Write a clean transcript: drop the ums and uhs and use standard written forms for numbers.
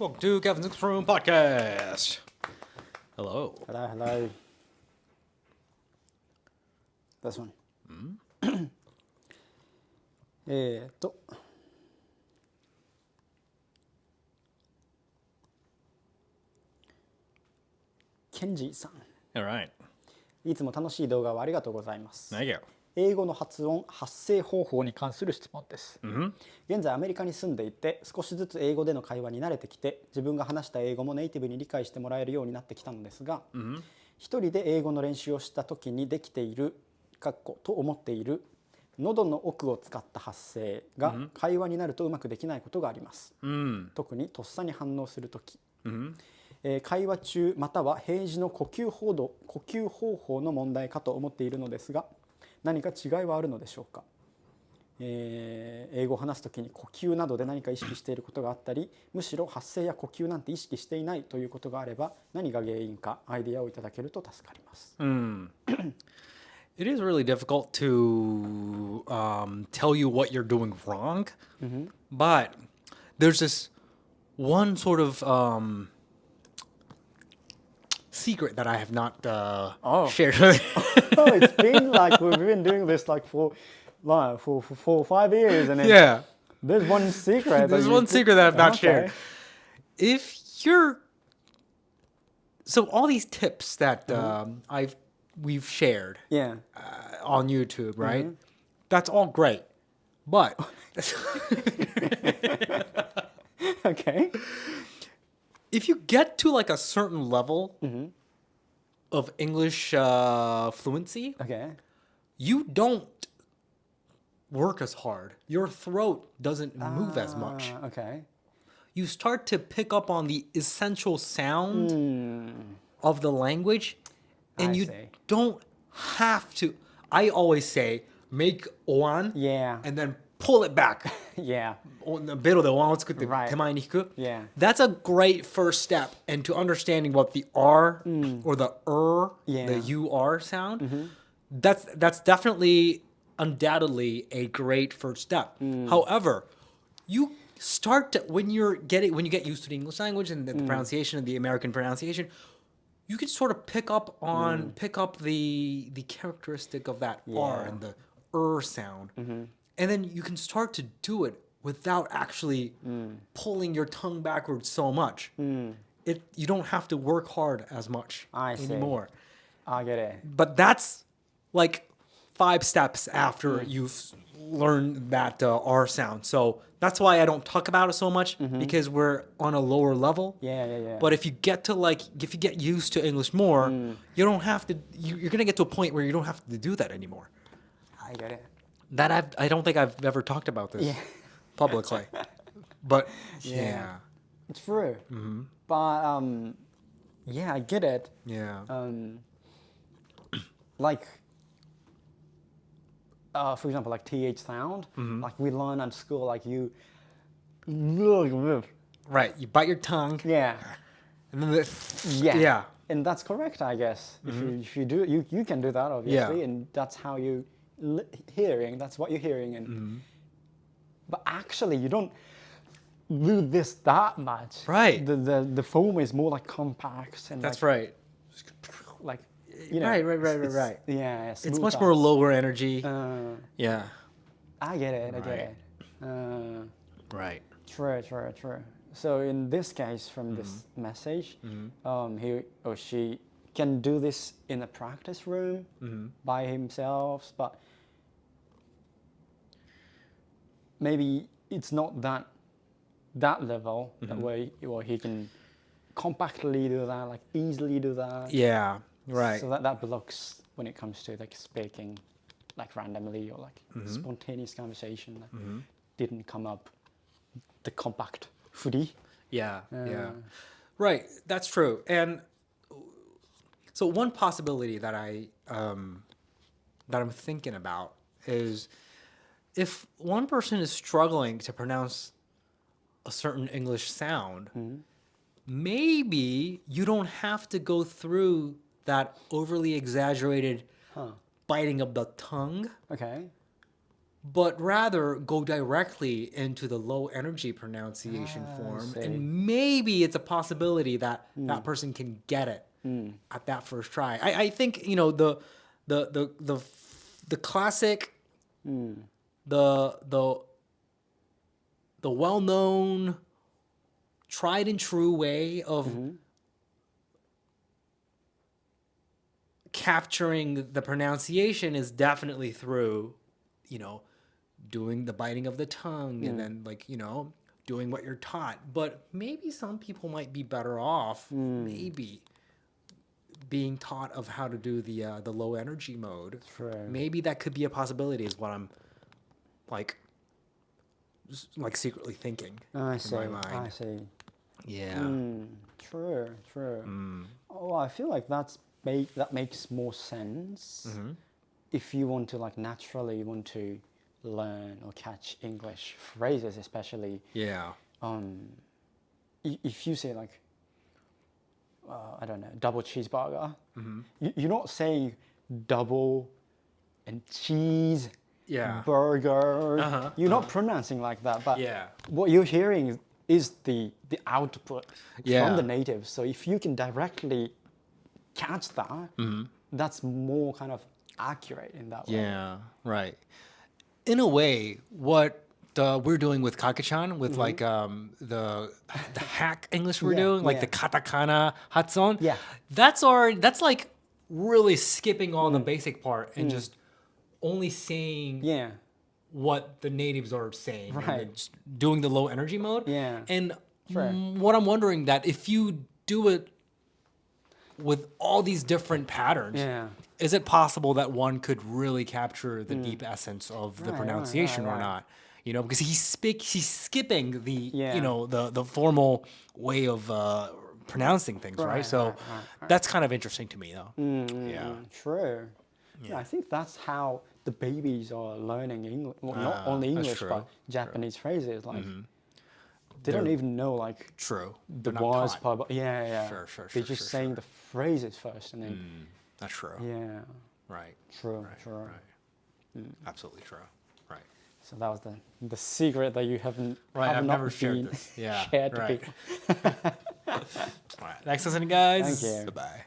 Welcome to Kevin's Room Podcast. Hello. Hello. This one. ケンジーさん。All right. いつも楽しい動画をありがとうございます。Thank you. 英語の発音・発声方法に関する質問です。現在アメリカに住んでいて、少しずつ英語での会話に慣れてきて、自分が話した英語もネイティブに理解してもらえるようになってきたのですが、一人で英語の練習をした時にできていると思っている喉の奥を使った発声が会話になるとうまくできないことがあります。特にとっさに反応する時、会話中または平時の呼吸方法の問題かと思っているのですが、何か違いはあるのでしょうか。英語を話すときに呼吸などで何か意識していることがあったり、むしろ発声や呼吸なんて意識していないということがあれば、何が原因かアイデアをいただけると助かります。It is really difficult to tell you what you're doing wrong, but there's this one sort of secret that I have not shared with you. It's been like we've been doing this like for 5 years, and then Yeah. there's one secret. There's one secret that I've not shared. Okay. So all these tips that we've shared Yeah. on YouTube, right? That's all great, but Okay. if you get to like a certain level of English fluency, Okay. you don't work as hard. Your throat doesn't move as much. Okay. You start to pick up on the essential sound of the language, and I you see. don't have to. I always say make one, Yeah. and then pull it back. Yeah. ベロでお椀を作って Right. 手前に引く. Yeah. That's a great first step into understanding what the R or the Yeah. the UR sound. That's definitely, undoubtedly a great first step. However, you start to, when you get used to the English language and the pronunciation and the American pronunciation, you can sort of pick up the characteristic of that R and the sound. And then you can start to do it without actually pulling your tongue backwards so much. You don't have to work hard as much anymore. I get it. But that's like 5 steps after you've learned that R sound. So that's why I don't talk about it so much, because we're on a lower level. Yeah. But if you get used to English more, you don't have to. You're gonna get to a point where you don't have to do that anymore. I get it. I don't think I've ever talked about this publicly, but yeah. It's true. But yeah, I get it. Yeah. Like for example, like TH sound, like we learn at school, like you Right. You bite your tongue. yeah. And then Yeah. And that's correct, I guess. If you do, you can do that, obviously, Yeah. and that's how you hearing. That's what you're hearing, and but actually, you don't do this that much. Right. The foam is more like compact and That's like, right. like you know. Right. Yeah. It's much more lower energy. Yeah. I get it. I get Right. it. Right. True. So in this case, from this message, he or she can do this in a practice room by himself, but maybe it's not that level that way, or he can compactly do that, like easily do that. Yeah. Right. So that blocks when it comes to like speaking, like randomly or like spontaneous conversation that didn't come up the compact footy. Yeah. Right. That's true. And so one possibility that I'm thinking about is if one person is struggling to pronounce a certain English sound, maybe you don't have to go through that overly exaggerated biting of the tongue. Okay. but rather go directly into the low energy pronunciation form, and maybe it's a possibility that that person can get it at that first try. I think the classic, the well-known, tried and true way of capturing the pronunciation is definitely through, doing the biting of the tongue and then doing what you're taught. But maybe some people might be better off maybe being taught of how to do the low energy mode. True. Maybe that could be a possibility is what I'm like secretly thinking in my mind. I see. Yeah. True. Oh, I feel like that makes more sense if you want to naturally want to learn or catch English phrases, especially. Yeah. If you say I don't know, double cheeseburger, you're not saying double and cheese. Yeah. Burger. You're not pronouncing like that, but Yeah. what you're hearing is the output Yeah. from the native. So if you can directly catch that, that's more kind of accurate in that way. Yeah, right. In a way, what we're doing with Kakachan, with the hack English we're doing, the katakana hatsuon. Yeah. That's like really skipping all the basic part and just only saying what the natives are saying, and then just doing the low energy mode. Yeah. And what I'm wondering that if you do it with all these different patterns, is it possible that one could really capture the deep essence of the pronunciation or not? Because he's skipping the the formal way of pronouncing things, right? So that's kind of interesting to me, though. Yeah. True. Yeah, I think that's how the babies are learning English. Well, not only English, but Japanese phrases. They don't even know True. the words part. But Sure. They're just saying the phrases first, and then. That's true. Yeah. Right. True. Absolutely true. Right. So that was the secret that you haven't I've not never shared been this. Yeah. shared to Right. people. All right. Thanks for listening, guys. Thank you. Bye-bye.